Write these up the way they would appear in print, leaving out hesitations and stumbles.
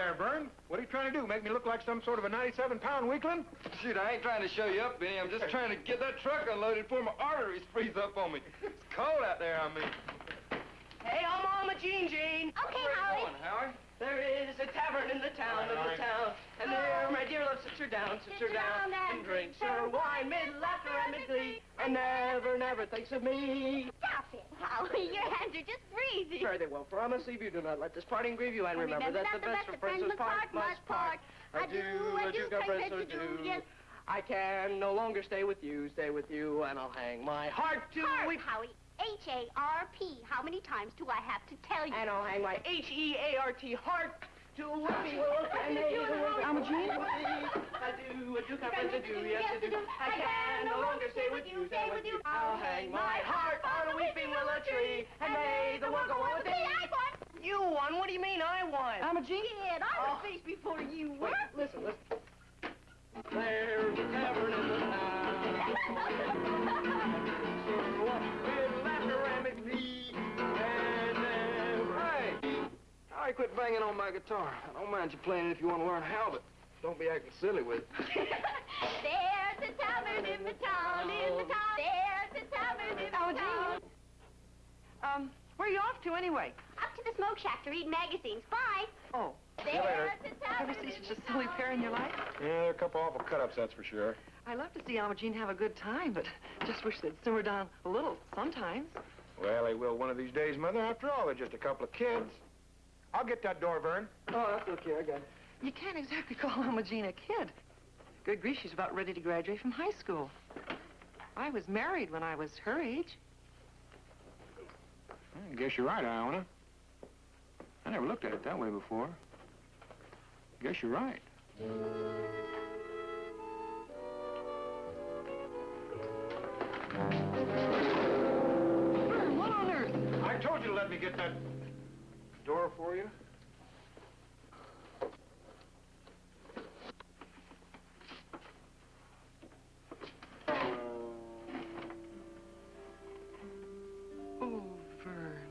there, Vern. What are you trying to do? Make me look like some sort of a 97-pound weakling? Shoot, I ain't trying to show you up, Benny. I'm just trying to get that truck unloaded before my arteries freeze up on me. It's cold out there, I mean. Hey, I'm Mama Jean. Okay, Where Howie. you going, Howie? There is a tavern in the town and there my dear love sits her down, and drinks her wine mid laughter and mid glee, and never thinks of me. Stop it, Howie. Your hands are just freezing. Sure they won't promise if you do not let this parting grieve you, and remember that the best of friends must part. Adieu, God friends, adieu. Yes. I can no longer stay with you, and I'll hang my heart to weep. Howie. H-A-R-P. How many times do I have to tell you? And I'll hang my H-E-A-R-T heart to weeping willows and Alma Jean? Adieu, God friends, adieu, yes, adieu. I can no longer stay with you, I'll hang my heart on a weeping willow tree, and may the world go on with me. I won. You won? What do you mean I won? Alma Jean? Kid, I was faced before you were. Wait, listen. There's a tavern in the town. With laughter and McNee, and Hey! Howie, quit banging on my guitar. I don't mind you playing it if you want to learn how, but don't be acting silly with it. There's a tavern in the town, There's a tavern in the town. Where are you off to anyway? Up to the smoke shack to read magazines. Bye. Oh, There's a tavern ever see such a silly pair in your life? Yeah, there are a couple awful cut-ups, that's for sure. I love to see Alma Jean have a good time, but just wish they'd simmer down a little sometimes. Well, they will one of these days, Mother. After all, they're just a couple of kids. I'll get that door, Vern. Oh, that's okay, I got it. You can't exactly call Alma Jean a kid. Good grief, she's about ready to graduate from high school. I was married when I was her age. I guess you're right, Iona. I never looked at it that way before. Guess you're right. Vern, what on earth? I told you to let me get that door for you. Oh, Vern.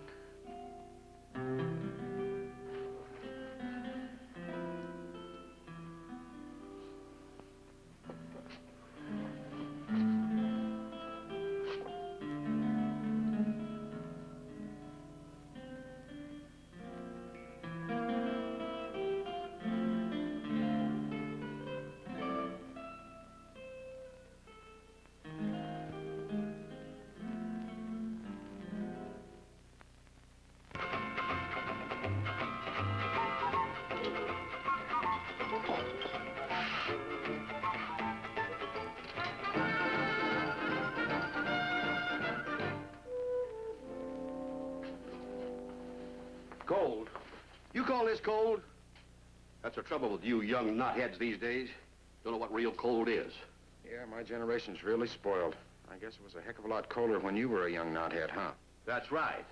Gold. You call this gold? That's the trouble with you young knotheads these days. Don't know what real cold is. Yeah, my generation's really spoiled. I guess it was a heck of a lot colder when you were a young knothead, huh? That's right.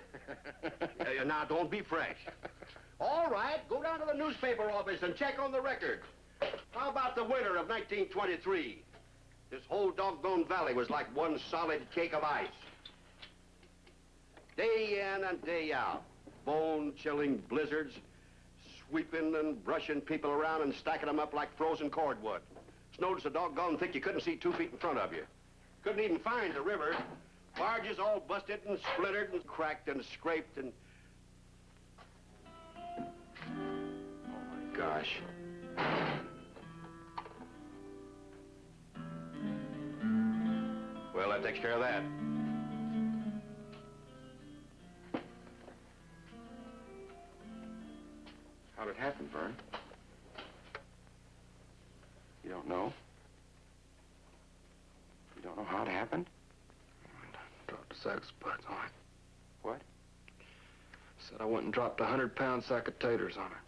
Now, don't be fresh. All right, go down to the newspaper office and check on the records. How about the winter of 1923? This whole doggone valley was like one solid cake of ice. Day in and day out. Bone-chilling blizzards, sweeping and brushing people around and stacking them up like frozen cordwood. Snowed so doggone thick you couldn't see 2 feet in front of you. Couldn't even find the river. Barges all busted and splintered and cracked and scraped and... Oh, my gosh. Well, that takes care of that. How'd it happen, Vern? You don't know? You don't know how it happened? Dropped a sack of spuds on it. What? Said I went and dropped a 100-pound sack of taters on her.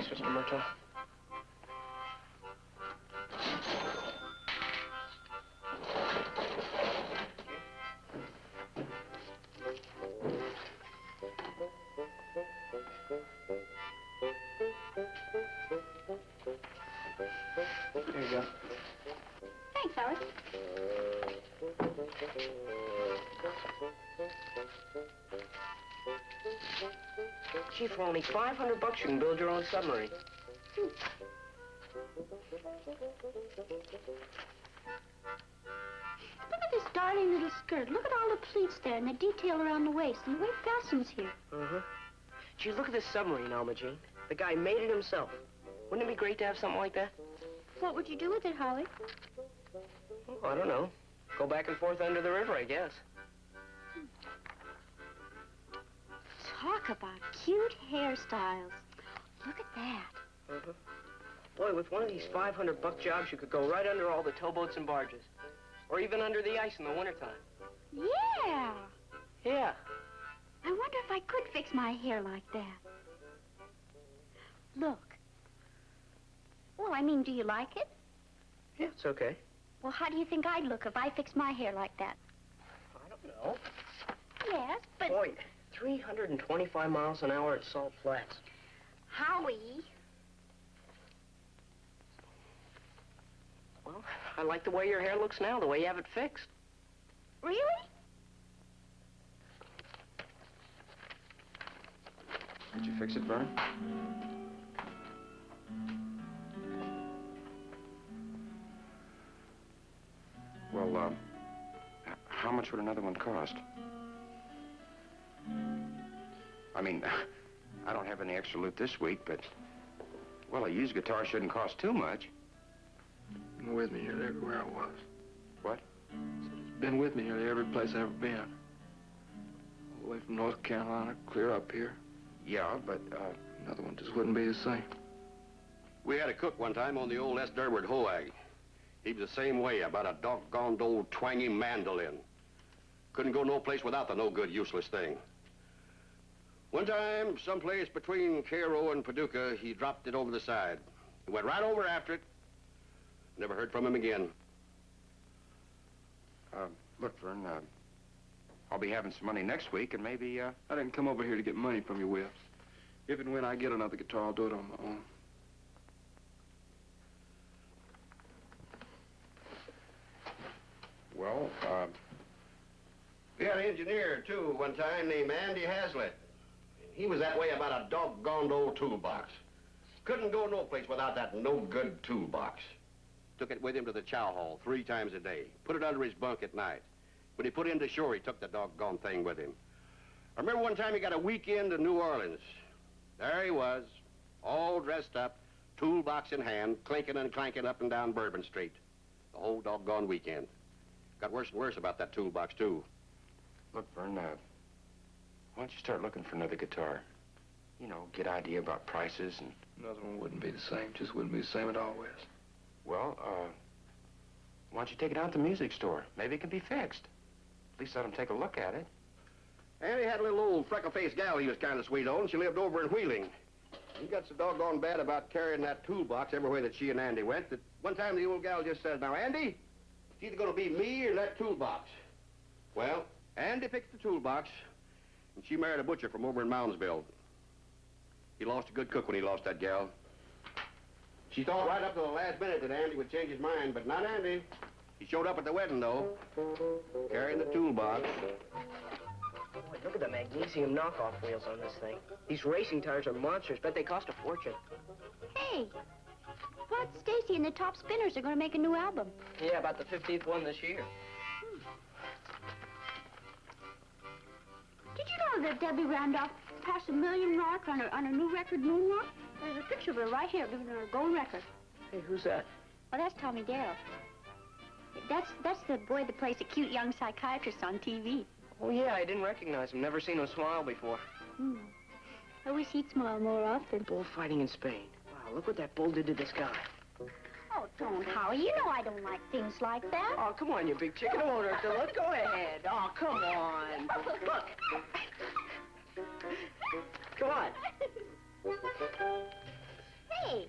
Thanks, Mr. Murtaugh. There you go. Thanks, Howard. Gee, for only $500 you can build your own submarine. Look at this darling little skirt. Look at all the pleats there and the detail around the waist and the way it fastens here. Uh-huh. Gee, look at this submarine, Alma Jean. The guy made it himself. Wouldn't it be great to have something like that? What would you do with it, Howie? Oh, I don't know. Go back and forth under the river, I guess. Talk about cute hairstyles. Look at that. Uh-huh. Boy, with one of these $500 jobs, you could go right under all the towboats and barges. Or even under the ice in the wintertime. Yeah. Yeah. I wonder if I could fix my hair like that. Look. Well, I mean, do you like it? Yeah, it's okay. Well, how do you think I'd look if I fixed my hair like that? I don't know. Yes, but... Boy, 325 miles an hour at Salt Flats. Howie. Well, I like the way your hair looks now, the way you have it fixed. Really? Did you fix it, Vern? Well, how much would another one cost? I mean, I don't have any extra loot this week, but, well, a used guitar shouldn't cost too much. Been with me nearly everywhere I was. What? Been with me nearly every place I've ever been. All the way from North Carolina, clear up here. Yeah, but, Another one just wouldn't be the same. We had a cook one time on the old S. Durward Hoag. He was the same way about a doggone old twangy mandolin. Couldn't go no place without the no-good, useless thing. One time, someplace between Cairo and Paducah, he dropped it over the side. He went right over after it. Never heard from him again. look, Vern, I'll be having some money next week, and maybe, I didn't come over here to get money from you, Will. If and when I get another guitar, I'll do it on my own. well, We had an engineer, too, one time named Andy Hazlitt. He was that way about a doggone old toolbox. Couldn't go no place without that no-good toolbox. Took it with him to the chow hall 3 times a day. Put it under his bunk at night. When he put in to shore, he took the doggone thing with him. I remember one time he got a weekend in New Orleans. There he was, all dressed up, toolbox in hand, clinking and clanking up and down Bourbon Street. The whole doggone weekend. Got worse and worse about that toolbox, too. look, Vern, why don't you start looking for another guitar? You know, get idea about prices and... Another one wouldn't be the same, just wouldn't be the same at all, Wes. Well, why don't you take it out to the music store? Maybe it can be fixed. At least let them take a look at it. And he had a little old freckle-faced gal he was kind of sweet on. She lived over in Wheeling. He got so doggone bad about carrying that toolbox everywhere that she and Andy went that one time the old gal just said, "Now, Andy, it's either going to be me or that toolbox." Well, Andy fixed the toolbox, and she married a butcher from over in Moundsville. He lost a good cook when he lost that gal. She thought right up to the last minute that Andy would change his mind, but not Andy. He showed up at the wedding, though, carrying the toolbox. Boy, look at the magnesium knockoff wheels on this thing. These racing tires are monsters. Bet they cost a fortune. Hey, Bud Stacy and the Top Spinners are going to make a new album. Yeah, about the 15th one this year. Did you know that Debbie Randolph passed $1 million mark on her new record, Moonwalk? There's a picture of her right here, giving her a gold record. Hey, who's that? Well, that's Tommy Darrell. That's the boy that plays the cute young psychiatrist on TV. Oh, yeah, I didn't recognize him. Never seen him smile before. I wish he'd smile more often. Bullfighting in Spain. Wow, look what that bull did to this guy. Oh, don't, Howie. You know I don't like things like that. Oh, come on, you big chicken. It won't hurt to look. Go ahead. Oh, come on. Look. Come on. Hey,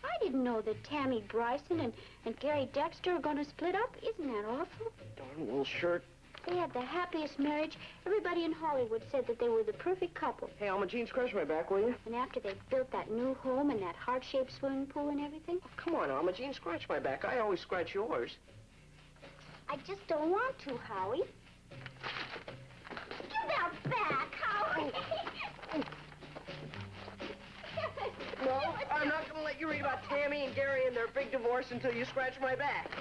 I didn't know that Tammy Bryson and Gary Dexter are going to split up. Isn't that awful? Darn wool shirt. They had the happiest marriage. Everybody in Hollywood said that they were the perfect couple. Hey, Alma Jean, scratch my back, will you? And after they built that new home and that heart-shaped swimming pool and everything, Oh, come on, Alma Jean, scratch my back. I always scratch yours. I just don't want to, Howie. Give that back, Howie. No, I'm not going to let you read about Tammy and Gary and their big divorce until you scratch my back.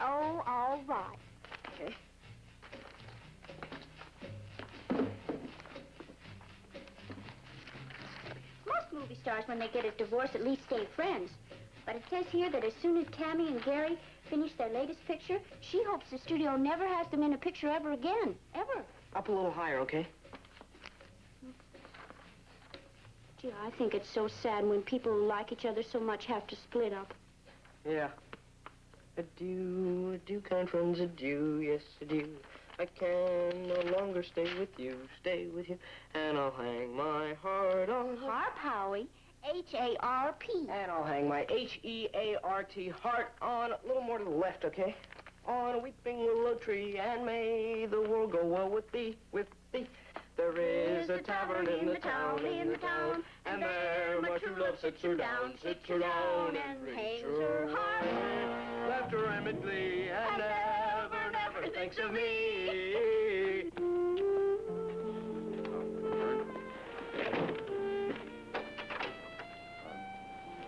Oh, all right. Okay. Most movie stars, when they get a divorce, at least stay friends. But it says here that as soon as Tammy and Gary finish their latest picture, she hopes the studio never has them in a picture ever again. Ever. Up a little higher, okay? Gee, I think it's so sad when people who like each other so much have to split up. Yeah. Adieu, adieu, kind friends, adieu, yes, adieu. I can no longer stay with you, and I'll hang my heart on... Harp, Howie. H-A-R-P. And I'll hang my H-E-A-R-T heart on a little more to the left, okay? On a weeping willow tree, and may the world go well with thee, with thee. There is a tavern in the town, and there my true love sits her down, and hangs her heart. Laughter and glee, and never, never thinks of me.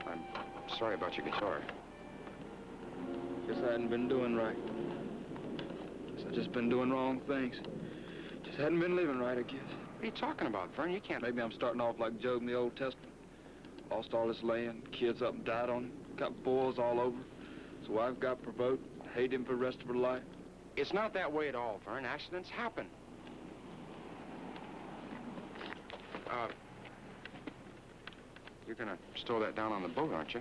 I'm sorry about your guitar. Guess I hadn't been doing right. Guess I've just been doing wrong things. Just hadn't been living right, I guess. What are you talking about, Vern? You can't... Maybe I'm starting off like Job in the Old Testament. Lost all this land, kids up and died on it, got boils all over. So I've got provoked, hate him for the rest of her life. It's not that way at all, Vern. Accidents happen. You're gonna store that down on the boat, aren't you?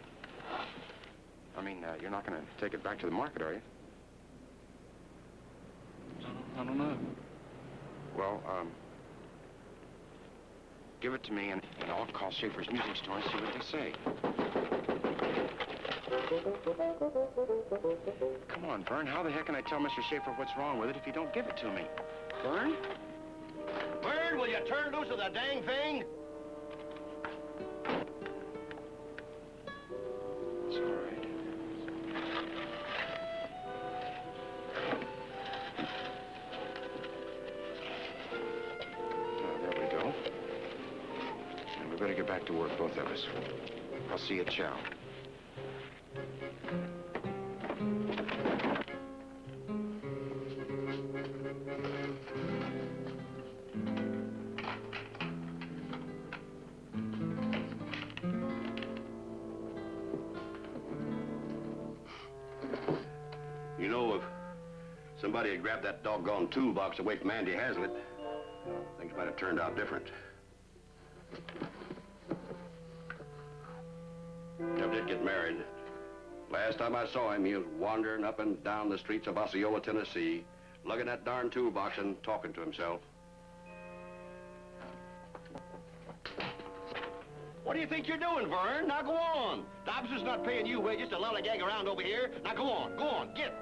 I mean, you're not gonna take it back to the market, are you? I don't know. Well, give it to me, and I'll call Schaefer's music store and see what they say. Come on, Vern. How the heck can I tell Mr. Schaefer what's wrong with it if you don't give it to me? Vern? Vern, will you turn loose of the dang thing? It's all right. Now, there we go. And we better get back to work, both of us. I'll see you at chow. You know, if somebody had grabbed that doggone toolbox away from Andy Hazlitt, things might have turned out different. Never did get married. Last time I saw him, he was wandering up and down the streets of Osceola, Tennessee, lugging that darn toolbox and talking to himself. What do you think you're doing, Vern? Now go on. Dobbs is not paying you wages to lollygag around over here. Now go on, get.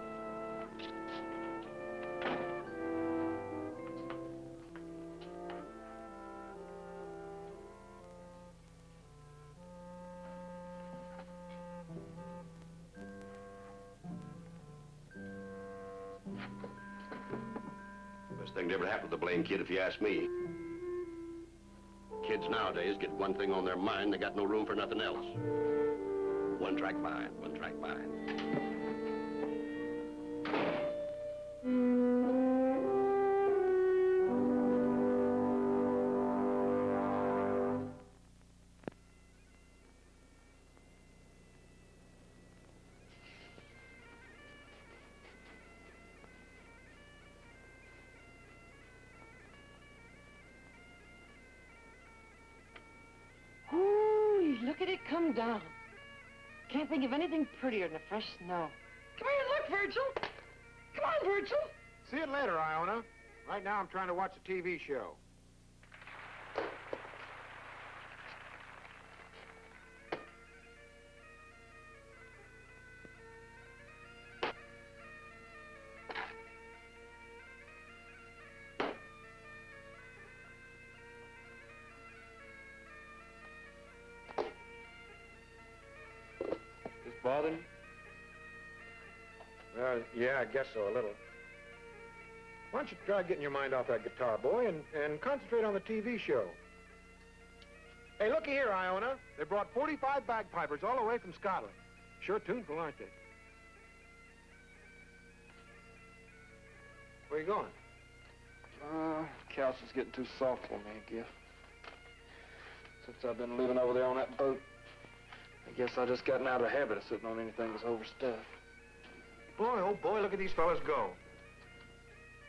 Best thing that ever happened to the blame kid, if you ask me. Kids nowadays get one thing on their mind, they got no room for nothing else. One track mind. Ooh, look at it come down. Can't think of anything prettier than the fresh snow. Come here, look, Virgil. Come on, Virgil. See you later, Iona. Right now, I'm trying to watch a TV show. bothering you? Well, yeah, I guess so, a little. Why don't you try getting your mind off that guitar, boy, and concentrate on the TV show? Hey, looky here, Iona. They brought 45 bagpipers all the way from Scotland. Sure tuneful, aren't they? Where you going? Couch is getting too soft for me, I guess. Since I've been living over there on that boat, I guess I just gotten out of the habit of sitting on anything that's overstuffed. Boy, oh boy, look at these fellas go.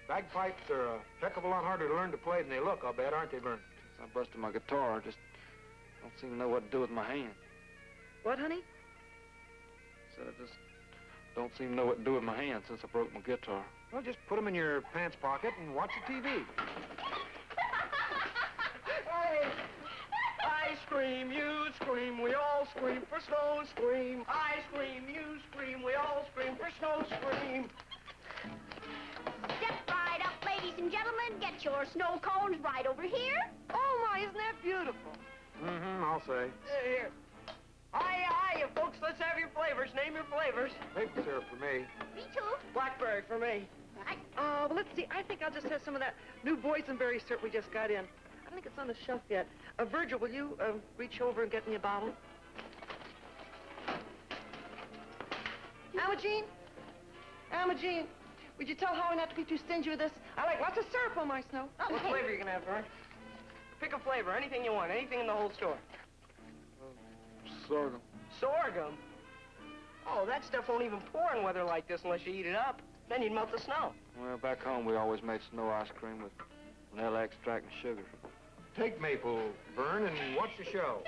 Bagpipes are a heck of a lot harder to learn to play than they look, I'll bet, aren't they, Vern? Since I busted my guitar, I just don't seem to know what to do with my hand. What, honey? Said I just don't seem to know what to do with my hand since I broke my guitar. Well, just put them in your pants pocket and watch the TV. Hey! I scream, you scream, we all scream for snow scream. I scream, you scream, we all scream for snow scream. Step right up, ladies and gentlemen. Get your snow cones right over here. Oh, my, isn't that beautiful? Mm-hmm, I'll say. Here. Hiya, folks, let's have your flavors. Name your flavors. Maple syrup for me. Me too. Blackberry for me. Right. Well, let's see. I think I'll just have some of that new boysenberry syrup we just got in. I don't think it's on the shelf yet. Virgil, will you reach over and get me a bottle? Alma Jean, would you tell Howie not to be too stingy with this? I like lots of syrup on my snow. What flavor you gonna have, Vern? Pick a flavor, anything you want, anything in the whole store. Sorghum. Sorghum? Oh, that stuff won't even pour in weather like this unless you eat it up. Then you'd melt the snow. Well, back home, we always made snow ice cream with vanilla extract and sugar. Take maple, Vern, and watch the show.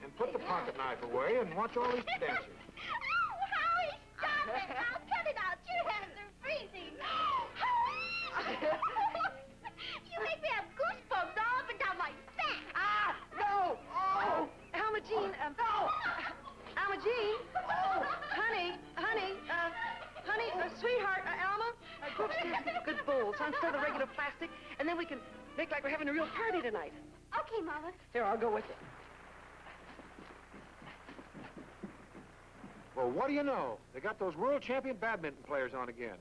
And put the pocket knife away and watch all these dancers. Oh, Howie, stop it. Now cut it out. Your hands are freezing. Howie! You make me have goosebumps all up and down my back. Ah! No! Oh! Alma Jean, honey, sweetheart, Alma, go upstairs and get the good bowls instead of the regular plastic, and then we can make like we're having a real party tonight. Okay, Mama. Here, I'll go with you. Well, what do you know? They got those world champion badminton players on again.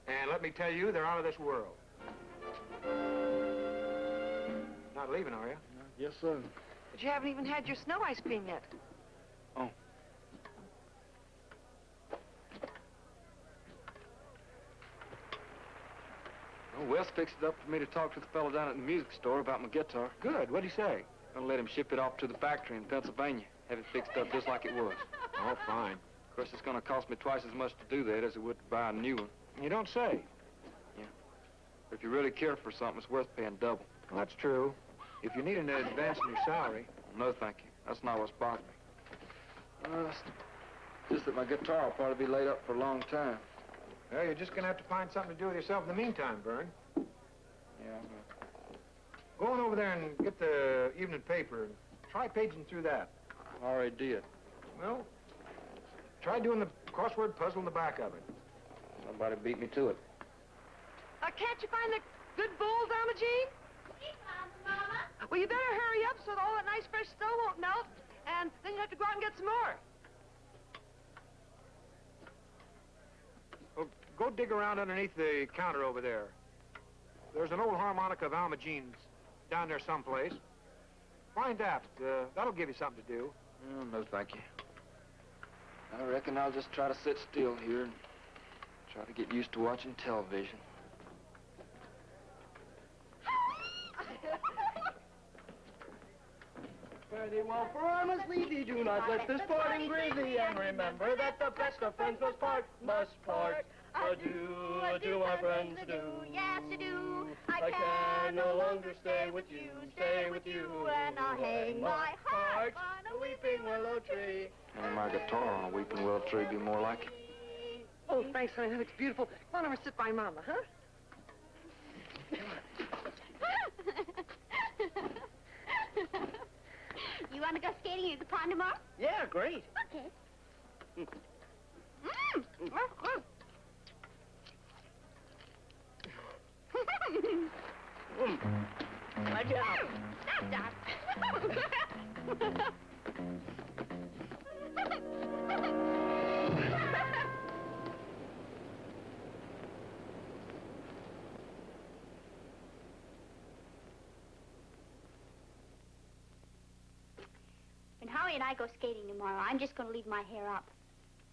And let me tell you, they're out of this world. Not leaving, are you? Yes, sir. But you haven't even had your snow ice cream yet. Oh. Well, Wes fixed it up for me to talk to the fellow down at the music store about my guitar. Good. What'd he say? Gonna let him ship it off to the factory in Pennsylvania. Have it fixed up just like it was. Oh, fine. Of course, it's gonna cost me twice as much to do that as it would to buy a new one. You don't say. But if you really care for something, it's worth paying double. Well, that's true. If you need an advance in your salary. No, thank you. That's not what's bothering me. It's just that my guitar will probably be laid up for a long time. Well, you're just gonna have to find something to do with yourself in the meantime, Vern. Yeah, Go on over there and get the evening paper and try paging through that. I already did. Well, try doing the crossword puzzle in the back of it. Somebody beat me to it. Can't you find the good bowls, Alma Jean? Mama. Well, you better hurry up so that all that nice fresh snow won't melt, and then you have to go out and get some more. Well, go dig around underneath the counter over there. There's an old harmonica of Alma Jean's down there someplace. Find that. That'll give you something to do. Oh, no, thank you. I reckon I'll just try to sit still here and try to get used to watching television. Fare thee well, for I must leave thee. Do not let this parting grieve thee, and remember that the best of friends must part, must part. Adieu, adieu, my friends, adieu. Yes, adieu. I can no longer stay with you, and I'll hang my heart on a weeping willow tree. And my guitar on a weeping willow tree be more like it. Oh, thanks, honey. That looks beautiful. Come on over and sit by Mama, huh? You want to go skating at the pond tomorrow? Yeah, great. Okay. My job. Stop. and I go skating tomorrow, I'm just going to leave my hair up.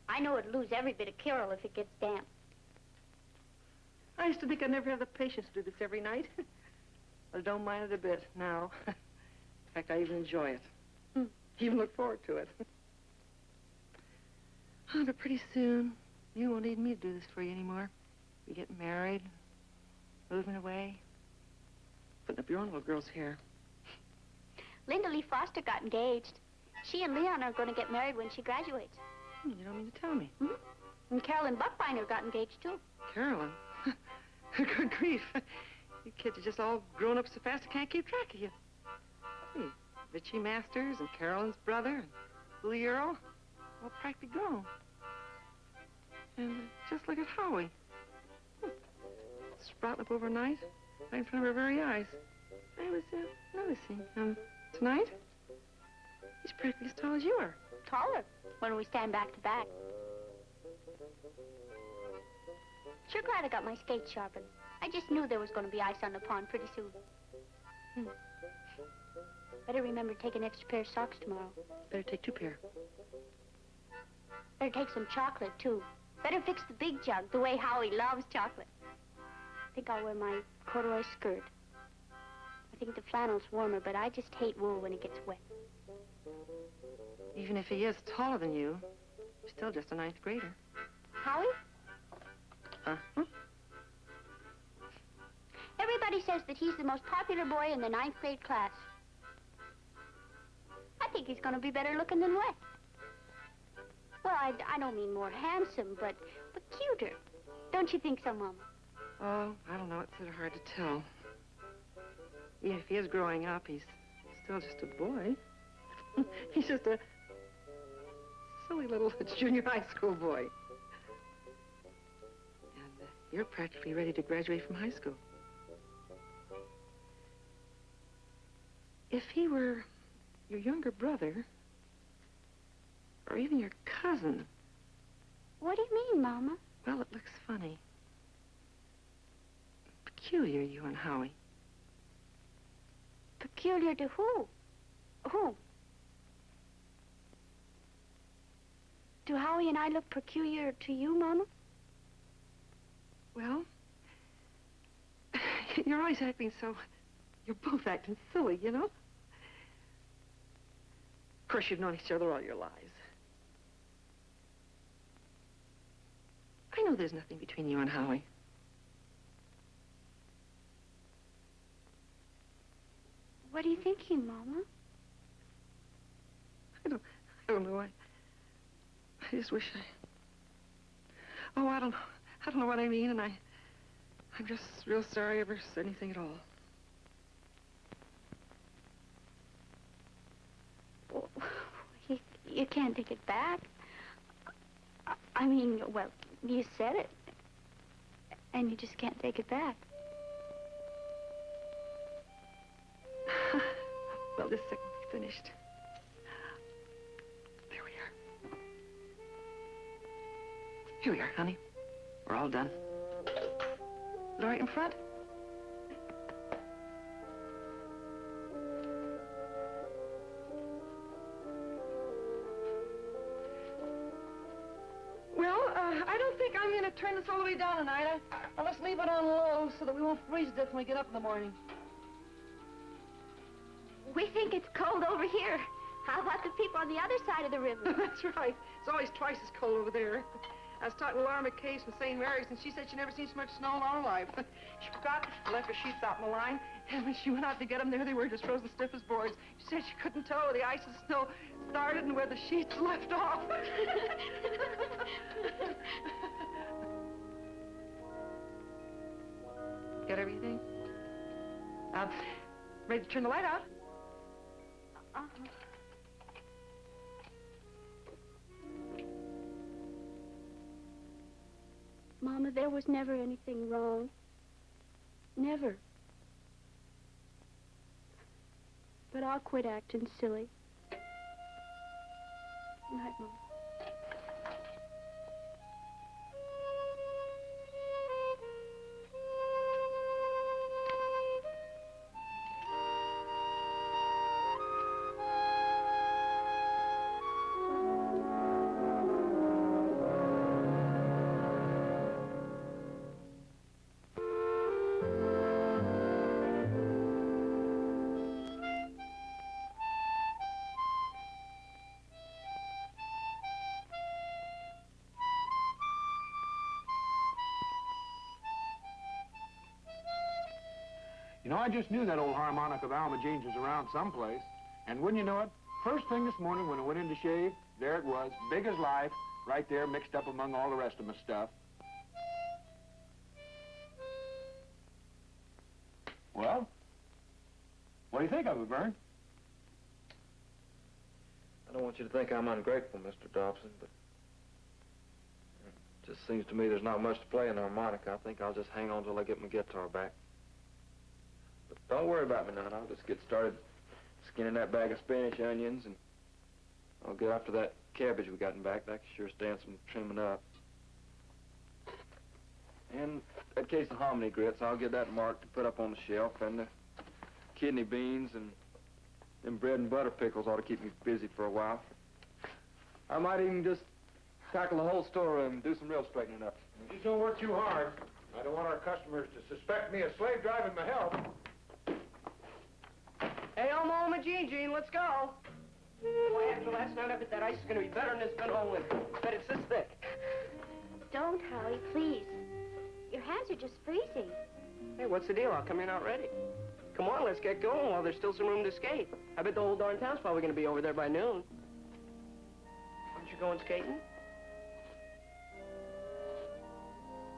I know it'll lose every bit of curl if it gets damp. I used to think I'd never have the patience to do this every night. But I don't mind it a bit now. In fact, I even enjoy it. Even look forward to it. Oh, but pretty soon, you won't need me to do this for you anymore. You get married, moving away, putting up your own little girl's hair. Linda Lee Foster got engaged. She and Leon are going to get married when she graduates. You don't mean to tell me. And Carolyn Buckbeiner got engaged, too. Carolyn? Good grief. You kids are just all grown up so fast I can't keep track of you. Hey, Richie Masters and Carolyn's brother and Louis Earl, all practically grown. And just look at Howie. Sprouting up overnight, right in front of our very eyes. I was noticing. Tonight, he's practically as tall as you are. Taller when we stand back to back. Sure glad I got my skates sharpened. I just knew there was going to be ice on the pond pretty soon. Better remember to take an extra pair of socks tomorrow. Better take 2 pair. Better take some chocolate, too. Better fix the big jug the way Howie loves chocolate. I think I'll wear my corduroy skirt. I think the flannel's warmer, but I just hate wool when it gets wet. Even if he is taller than you, he's still just a 9th grader. Howie? Uh-huh. Everybody says that he's the most popular boy in the 9th grade class. I think he's going to be better looking than Wet. Well, I don't mean more handsome, but cuter. Don't you think so, Mama? Oh, I don't know. It's sort of hard to tell. Even if he is growing up, he's still just a boy. He's just a silly little junior high school boy. And you're practically ready to graduate from high school. If he were your younger brother, or even your cousin... What do you mean, Mama? Well, it looks funny. Peculiar, you and Howie. Peculiar to who? Who? Do Howie and I look peculiar to you, Mama? Well, you're always acting so... You're both acting silly, you know? Of course, you've known each other all your lives. I know there's nothing between you and Howie. What are you thinking, Mama? I don't know. I just wish Oh, I don't know. I don't know what I mean, and I'm just real sorry I ever said anything at all. Well, you can't take it back. I mean, well, you said it. And you just can't take it back. Well, this second will be finished. There we are. Here we are, honey. We're all done. Is it all right in front? Well, I don't think I'm going to turn this all the way down tonight. I'll just leave it on low so that we won't freeze to death when we get up in the morning. We think it's cold over here. How about the people on the other side of the river? That's right. It's always twice as cold over there. I was talking to Laura McCase from St. Mary's, and she said she never seen so much snow in all her life. She forgot and left her sheets out in the line, and when she went out to get them, there they were, just frozen stiff as boards. She said she couldn't tell where the ice and snow started and where the sheets left off. Got everything? Ready to turn the light out? Uh-huh. Mama, there was never anything wrong. Never. But I'll quit acting silly. Good night, Mama. You know, I just knew that old harmonica of Alma Jean's was around someplace. And wouldn't you know it, first thing this morning when I went in to shave, there it was, big as life, right there mixed up among all the rest of my stuff. Well, what do you think of it, Vern? I don't want you to think I'm ungrateful, Mr. Dobson, but it just seems to me there's not much to play in the harmonica. I think I'll just hang on till I get my guitar back. But don't worry about me none. I'll just get started skinning that bag of Spanish onions, and I'll get after that cabbage we got in back. That can sure stand some trimming up. And that case of hominy grits, I'll get that marked to put up on the shelf, and the kidney beans and them bread and butter pickles ought to keep me busy for a while. I might even just tackle the whole storeroom and do some real straightening up. Just don't work too hard. I don't want our customers to suspect me of slave driving my help. Hey, Elmo and Jean, let's go. Boy, after last night, I bet that ice is going to be better than it's been all winter. Bet it's this thick. Don't, Howie, please. Your hands are just freezing. Hey, what's the deal? I'll come in out ready. Come on, let's get going while there's still some room to skate. I bet the whole darn town's probably going to be over there by noon. Aren't you going skating?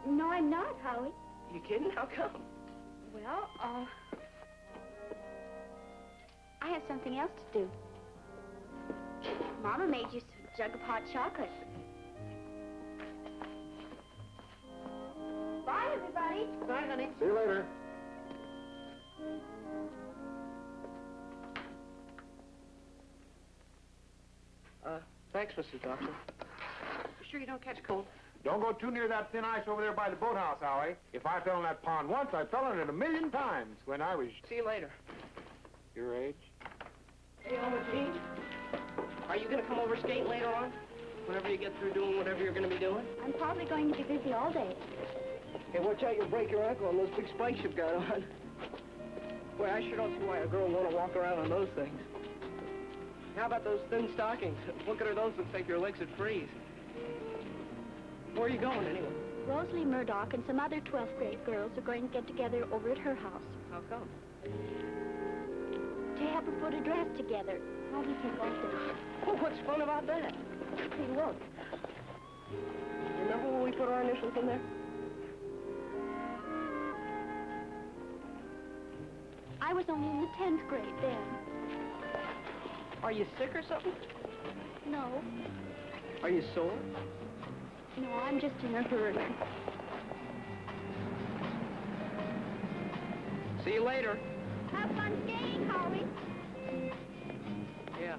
No, I'm not, Howie. You kidding? How come? Well, I have something else to do. Mama made you some jug of hot chocolate. Bye, everybody. Bye, honey. See you later. Thanks, Mrs. Dobson. You sure you don't catch cold? Don't go too near that thin ice over there by the boathouse, Howie. If I fell in that pond once, I fell in it 1,000,000 times when I was See you later. your age. Hey, Elma Jean, are you going to come over skating later on? Whenever you get through doing whatever you're going to be doing? I'm probably going to be busy all day. Hey, watch out, you'll break your ankle on those big spikes you've got on. Boy, I sure don't see why a girl would want to walk around on those things. How about those thin stockings? Look at her, those would think your legs would freeze. Where are you going, anyway? Rosalie Murdoch and some other 12th grade girls are going to get together over at her house How come? to help her put a dress together. How do you think I'll do? Well, what's fun about that? Hey, look. Remember when we put our initials in there? I was only in the 10th grade then. Are you sick or something? No, Are you sore? no, I'm just in a hurry. See you later. Have fun skating, Howie. Yeah.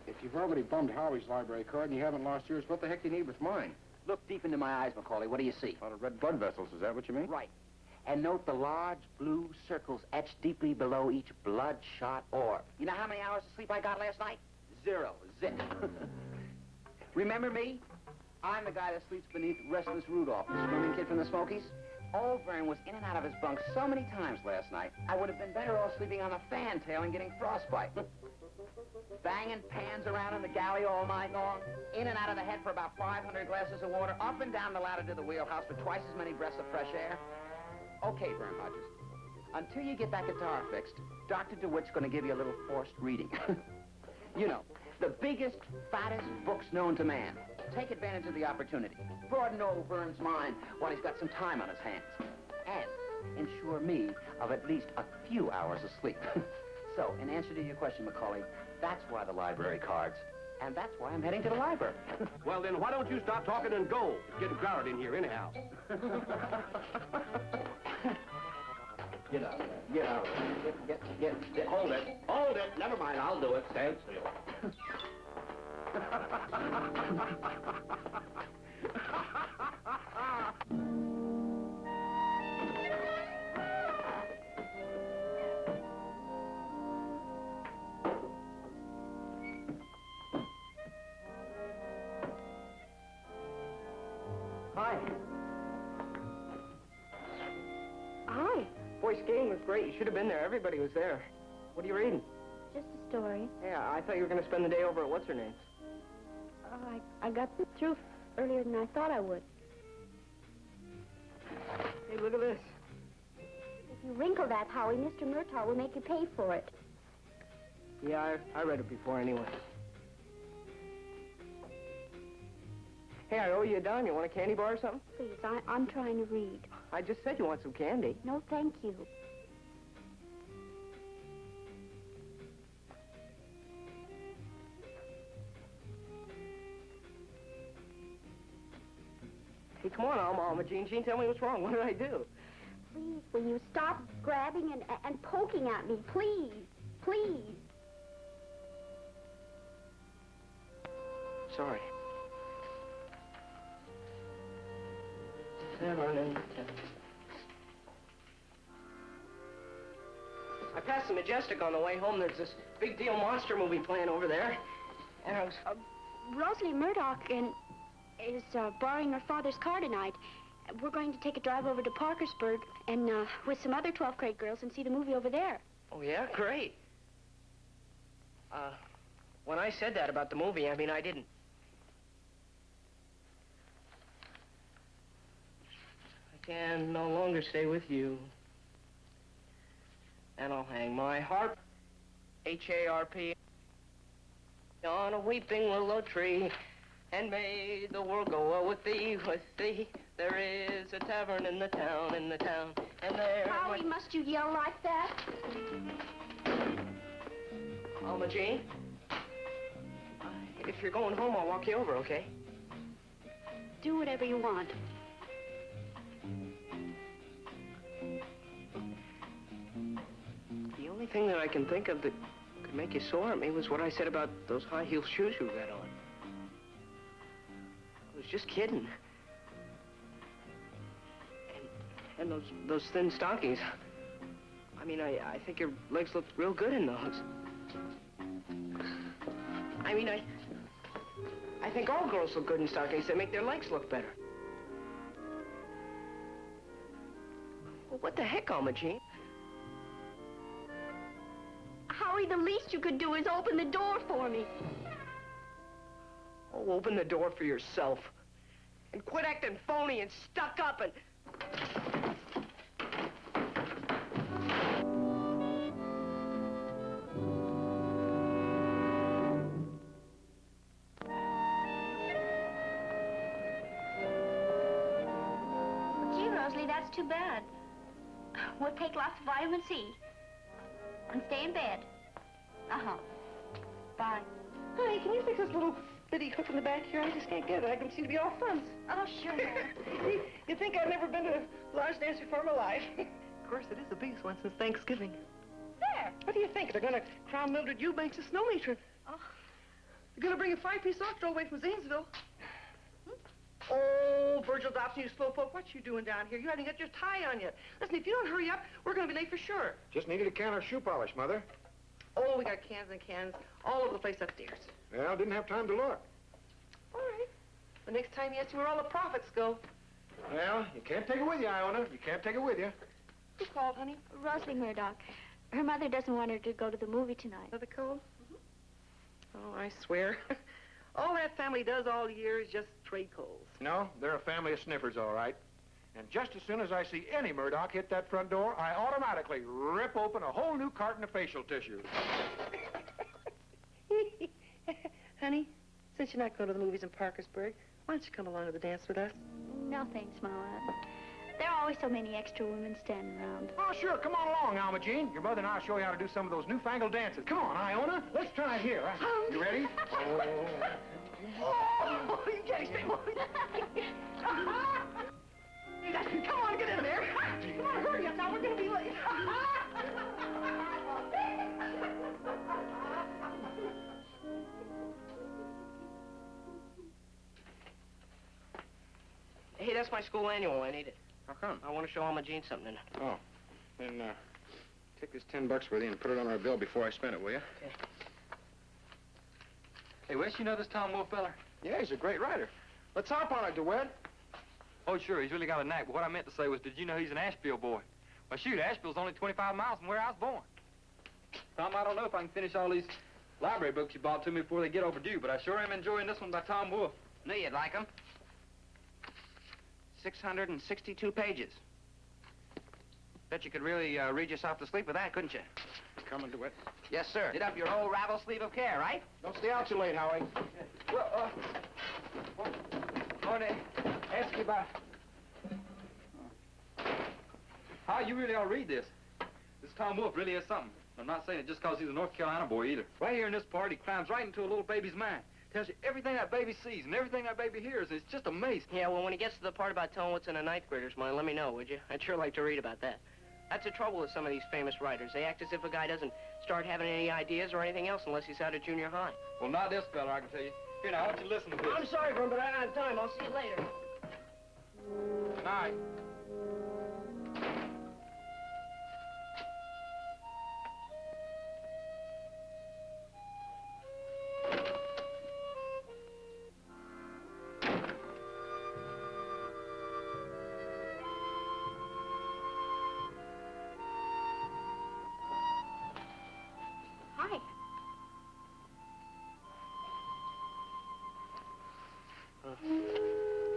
If you've already bummed Howie's library card and you haven't lost yours, what the heck do you need with mine? Look deep into my eyes, Macaulay. What do you see? A lot of red blood vessels, is that what you mean? Right. And note the large blue circles etched deeply below each bloodshot orb. You know how many hours of sleep I got last night? 0. Zip. Remember me? I'm the guy that sleeps beneath Restless Rudolph, the swimming kid from the Smokies. Old Vern was in and out of his bunk so many times last night, I would have been better off sleeping on a fantail and getting frostbite. Banging pans around in the galley all night long, in and out of the head for about 500 glasses of water, up and down the ladder to the wheelhouse for twice as many breaths of fresh air. Okay, Vern Hodges, until you get that guitar fixed, Dr. DeWitt's going to give you a little forced reading. You know, the biggest, fattest books known to man. Take advantage of the opportunity. Broaden old Vern's mind while he's got some time on his hands. And ensure me of at least a few hours of sleep. So, in answer to your question, Macaulay, that's why the library cards. And that's why I'm heading to the library. Well, then, why don't you stop talking and go? It's getting crowded in here anyhow. Get up. Get out. Get. Hold it. Hold it. Never mind. I'll do it. Stand still. Hi. Hi. Boy, skating was great. You should have been there. Everybody was there. What are you reading? Just a story. Yeah, I thought you were going to spend the day over at what's-her-name's. I got through earlier than I thought I would. Hey, look at this. If you wrinkle that, Howie, Mr. Murtaugh will make you pay for it. Yeah, I read it before anyway. Hey, I owe you a dime. You want a candy bar or something? Please, I'm trying to read. I just said you want some candy. No, thank you. Hey, come on, Alma Jean. Tell me what's wrong. What did I do? Please, will you stop grabbing and poking at me? Please, please. Sorry. I passed the Majestic on the way home. There's this big deal monster movie playing over there. And I was... Rosalie Murdoch is borrowing her father's car tonight. We're going to take a drive over to Parkersburg and with some other 12th grade girls and see the movie over there. Oh, yeah? Great. When I said that about the movie, I mean, I didn't. I can no longer stay with you. And I'll hang my harp, H-A-R-P, on a weeping willow tree. And may the world go with thee, with thee. There is a tavern in the town, and there... Howie, must you yell like that? Alma Jean, if you're going home, I'll walk you over, okay? Do whatever you want. The only thing that I can think of that could make you sore at me was what I said about those high-heel shoes you got on. I was just kidding. And those thin stockings. I mean, I think your legs look real good in those. I mean, I think all girls look good in stockings. They make their legs look better. Well, what the heck, Alma Jean? Howie, the least you could do is open the door for me. Oh, open the door for yourself. And quit acting phony and stuck up and... Gee, Rosalie, that's too bad. We'll take lots of vitamin C. And stay in bed. Uh-huh. Bye. Honey, can you fix this little bitty hook in the back here? I just can't get it. I can seem to be all funds. Oh, sure. You think I've never been to a large dance before in my life? Of course, it is the biggest one since Thanksgiving. There. What do you think? They're going to crown Mildred Eubanks a snow matron. Oh. They're going to bring a 5-piece orchestra all the way from Zanesville. Oh, Virgil Dobson, you slowpoke, what you doing down here? You haven't got your tie on yet. Listen, if you don't hurry up, we're going to be late for sure. Just needed a can of shoe polish, Mother. Oh, we got cans and cans all over the place upstairs. Well, didn't have time to look. All right. The next time you ask me where all the profits go. Well, you can't take it with you, Iona. You can't take it with you. Who called, honey? Rosalie Murdoch. Her mother doesn't want her to go to the movie tonight. Another cold? Oh, I swear. All that family does all year is just trade coals. No, they're a family of sniffers, all right. And just as soon as I see any Murdoch hit that front door, I automatically rip open a whole new carton of facial tissue. Honey, since you're not going to the movies in Parkersburg, why don't you come along to the dance with us? No, thanks, Mama. There are always so many extra women standing around. Oh, sure. Come on along, Alma Jean. Your mother and I'll show you how to do some of those newfangled dances. Come on, Iona. Let's try it here. You ready? Oh, you can't stay. Come on, get in there. Come on, hurry up now. We're going to be late. Hey, that's my school annual. I need it. How come? I want to show Alma Jean something in it. Oh. Then, take this $10 with you and put it on our bill before I spend it, will you? Okay. Hey, Wes, you know this Tom Wolf feller? Yeah, he's a great writer. Let's hop on it, DeWitt. Oh, sure, he's really got a knack. But what I meant to say was, did you know he's an Asheville boy? Well, shoot, Asheville's only 25 miles from where I was born. Tom, I don't know if I can finish all these library books you bought to me before they get overdue, but I sure am enjoying this one by Tom Wolfe. Knew you'd like 'em. 662 pages. Bet you could really read yourself to sleep with that, couldn't you? Coming to it. Yes, sir. Did up your whole ravel sleeve of care, right? Don't stay out too late, Howie. Well, I want to ask you about... How you really ought to read this. This Tom Wolfe really is something. I'm not saying it just because he's a North Carolina boy either. Right here in this part, he climbs right into a little baby's mind. Tells you everything that baby sees and everything that baby hears. It's just amazing. Yeah, well, when he gets to the part about telling what's in a ninth grader's mind, let me know, would you? I'd sure like to read about that. That's the trouble with some of these famous writers. They act as if a guy doesn't start having any ideas or anything else unless he's out of junior high. Well, not this fella, I can tell you. Here, now, I want you to listen to this. I'm sorry, Vern, but I don't have time. I'll see you later. Good night. Hi.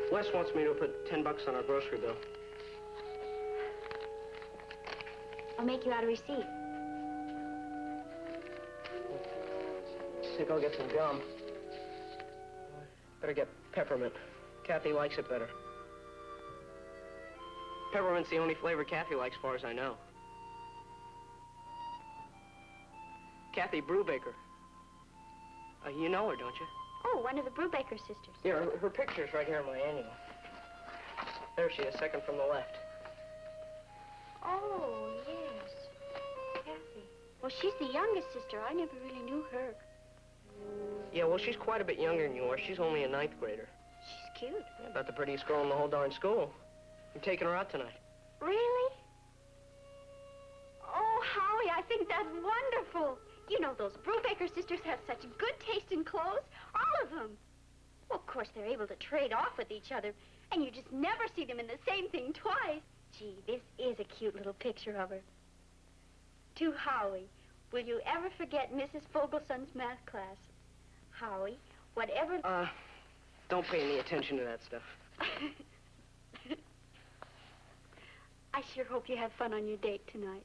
Wes wants me to put $10 on our grocery bill. I'll make you out a receipt. Think I'll get some gum. Better get peppermint. Kathy likes it better. Peppermint's the only flavor Kathy likes, as far as I know. Kathy Brubaker. You know her, don't you? Oh, one of the Brubaker sisters. Yeah, her picture's right here in my annual. There she is, second from the left. Oh, yes. Kathy. Well, she's the youngest sister. I never really knew her. Yeah, well, she's quite a bit younger than you are. She's only a ninth grader. She's cute. Yeah, about the prettiest girl in the whole darn school. I'm taking her out tonight. Really? Oh, Howie, I think that's wonderful. You know, those Brubaker sisters have such good taste in clothes. All of them. Well, of course, they're able to trade off with each other, and you just never see them in the same thing twice. Gee, this is a cute little picture of her. To Howie, will you ever forget Mrs. Fogelson's math class? Howie, whatever... Don't pay any attention to that stuff. I sure hope you have fun on your date tonight.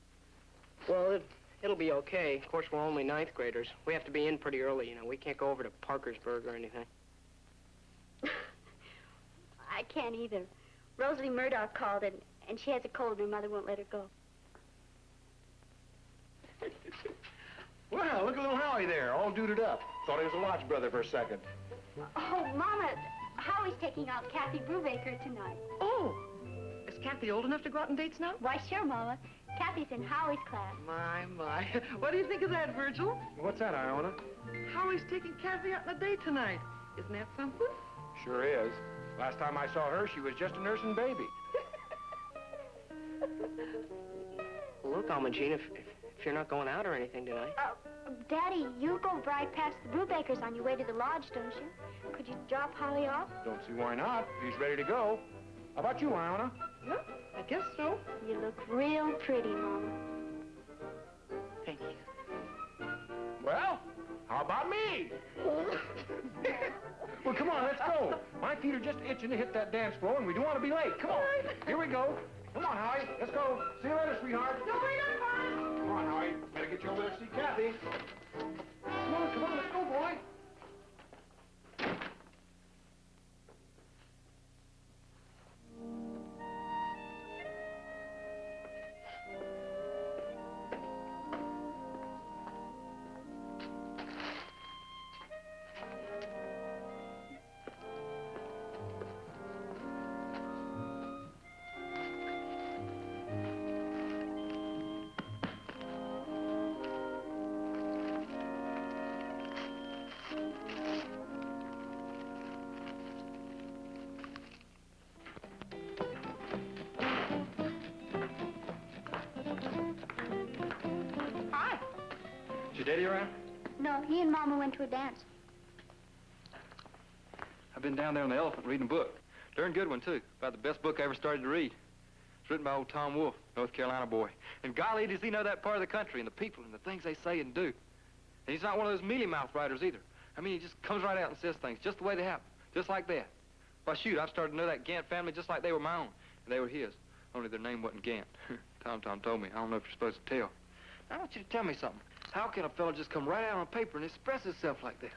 Well, it'll be okay. Of course, we're only ninth graders. We have to be in pretty early, you know. We can't go over to Parkersburg or anything. I can't either. Rosalie Murdoch called, and she has a cold, and her mother won't let her go. Well, look at little Howie there, all duded up. Thought he was a lodge brother for a second. Oh, Mama, Howie's taking out Kathy Brubaker tonight. Oh, is Kathy old enough to go out on dates now? Why, sure, Mama. Kathy's in Howie's class. My. What do you think of that, Virgil? What's that, Iona? Howie's taking Kathy out on a date tonight. Isn't that something? Sure is. Last time I saw her, she was just a nursing baby. Well, look, Alma Jean, if you're not going out or anything tonight. Daddy, you go right past the Brubakers on your way to the lodge, don't you? Could you drop Howie off? Don't see why not. He's ready to go. How about you, Iona? Yeah, I guess so. You look real pretty, Mama. Thank you. Well, how about me? Well, come on, let's go. My feet are just itching to hit that dance floor, and we don't want to be late. Come on. Here we go. Come on, Howie. Let's go. See you later, sweetheart. No, wait up, Come on, Howie. Better get you over there to see Kathy. Come on, let's go, boy. Is your daddy around? No, he and Mama went to a dance. I've been down there on the elephant reading a book. Darn good one, too. About the best book I ever started to read. It's written by old Tom Wolfe, North Carolina boy. And golly, does he know that part of the country and the people and the things they say and do. And he's not one of those mealy-mouth writers either. I mean, he just comes right out and says things just the way they happen, just like that. Why, shoot, I've started to know that Gant family just like they were my own, and they were his. Only their name wasn't Gant. Tom told me. I don't know if you're supposed to tell. I want you to tell me something. How can a fellow just come right out on paper and express himself like that?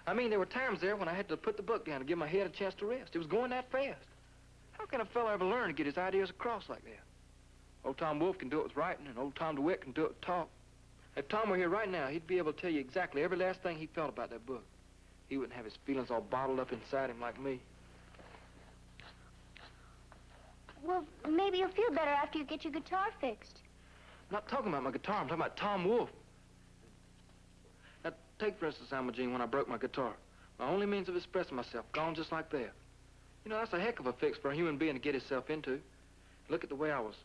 I mean, there were times there when I had to put the book down to give my head a chance to rest. It was going that fast. How can a fellow ever learn to get his ideas across like that? Old Tom Wolfe can do it with writing, and old Tom DeWitt can do it with talk. If Tom were here right now, he'd be able to tell you exactly every last thing he felt about that book. He wouldn't have his feelings all bottled up inside him like me. Well, maybe you'll feel better after you get your guitar fixed. I'm not talking about my guitar. I'm talking about Tom Wolfe. Now, take, for instance, Alma Jean, when I broke my guitar. My only means of expressing myself, gone just like that. You know, that's a heck of a fix for a human being to get himself into. Look at the way I was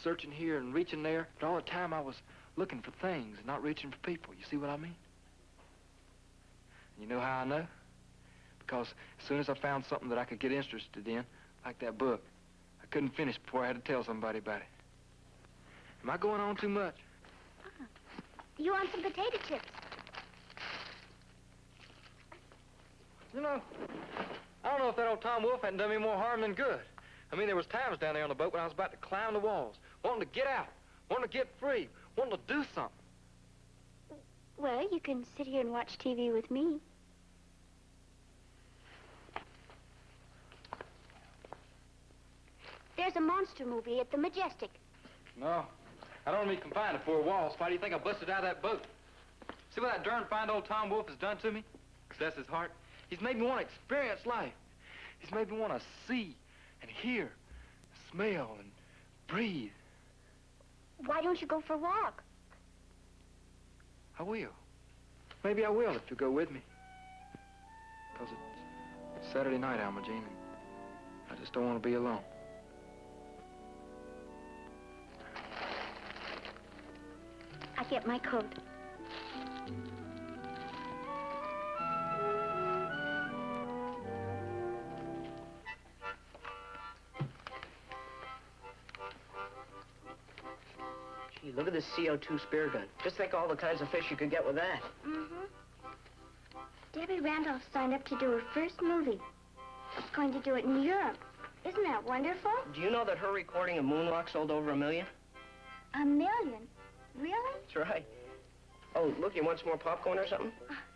searching here and reaching there, but all the time I was looking for things and not reaching for people. You see what I mean? You know how I know? Because as soon as I found something that I could get interested in, like that book, I couldn't finish before I had to tell somebody about it. Am I going on too much? You want some potato chips? You know, I don't know if that old Tom Wolfe hadn't done me more harm than good. I mean, there was times down there on the boat when I was about to climb the walls, wanting to get out, wanting to get free, wanting to do something. Well, you can sit here and watch TV with me. There's a monster movie at the Majestic. No, I don't want to be confined to four walls. Why do you think I busted out of that boat? See what that darn fine old Tom Wolfe has done to me? That's his heart. He's made me want to experience life. He's made me want to see and hear, smell and breathe. Why don't you go for a walk? I will. Maybe I will if you'll go with me. Because it's Saturday night, Alma Jean, and I just don't want to be alone. I get my coat. Gee, look at this CO2 spear gun. Just think all the kinds of fish you could get with that. Mm-hmm. Debbie Randolph signed up to do her first movie. She's going to do it in Europe. Isn't that wonderful? Do you know that her recording of Moonrock sold over 1 million? 1 million? Really? That's right. Oh, look, you want some more popcorn or something?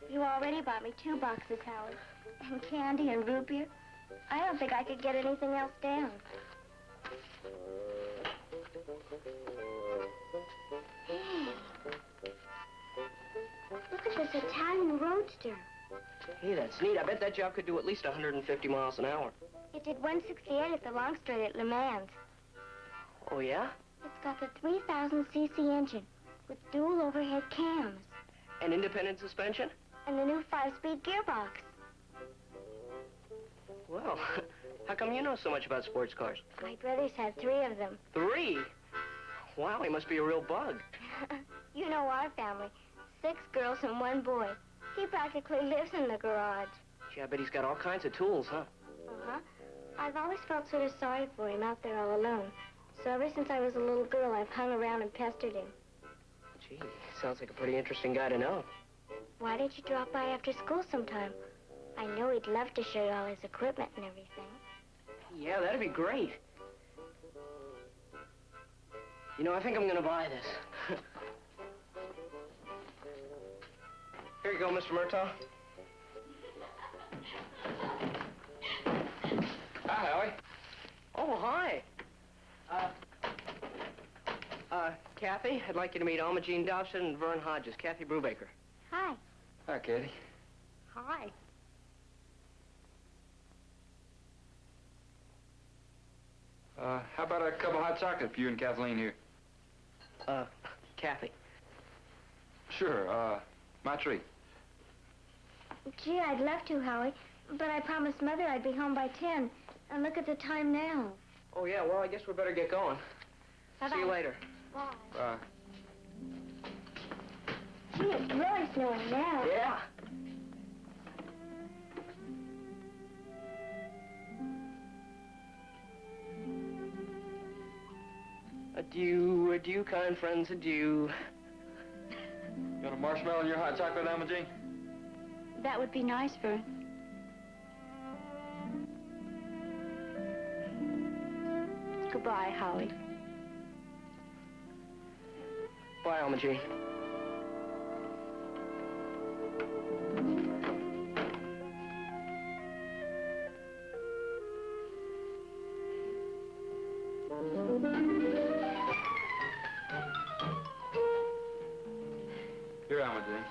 You already bought me 2 boxes, Howard. And candy and root beer. I don't think I could get anything else down. Hey. Look at this Italian roadster. Hey, that's neat. I bet that job could do at least 150 miles an hour. It did 168 at the long straight at Le Mans. Oh, yeah? It's got the 3,000cc engine with dual overhead cams. And independent suspension? And the new 5-speed gearbox. Well, how come you know so much about sports cars? My brothers had 3 of them. 3? Wow, he must be a real bug. You know our family. 6 girls and 1 boy. He practically lives in the garage. Gee, I bet he's got all kinds of tools, huh? Uh-huh. I've always felt sort of sorry for him out there all alone. So ever since I was a little girl, I've hung around and pestered him. Gee, sounds like a pretty interesting guy to know. Why don't you drop by after school sometime? I know he'd love to show you all his equipment and everything. Yeah, that'd be great. You know, I think I'm going to buy this. Here you go, Mr. Murtaugh. Hi, Howie. Oh, hi. Kathy, I'd like you to meet Alma Jean Dobson and Vern Hodges. Kathy Brubaker. Hi. Hi, Katie. Hi. How about a cup of hot chocolate for you and Kathleen here? Kathy. Sure, my treat. Gee, I'd love to, Howie. But I promised Mother I'd be home by 10. And look at the time now. Oh, yeah, well, I guess we better get going. Bye-bye. See you later. Bye. Bye. Gee, it's really snowing now. Yeah. Adieu, adieu, kind friends, adieu. You want a marshmallow in your hot chocolate, Alma Jean? That would be nice, Vern. Goodbye, Howie. Bye, Alma Jean. Here, Alma Jean.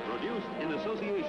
Produced in association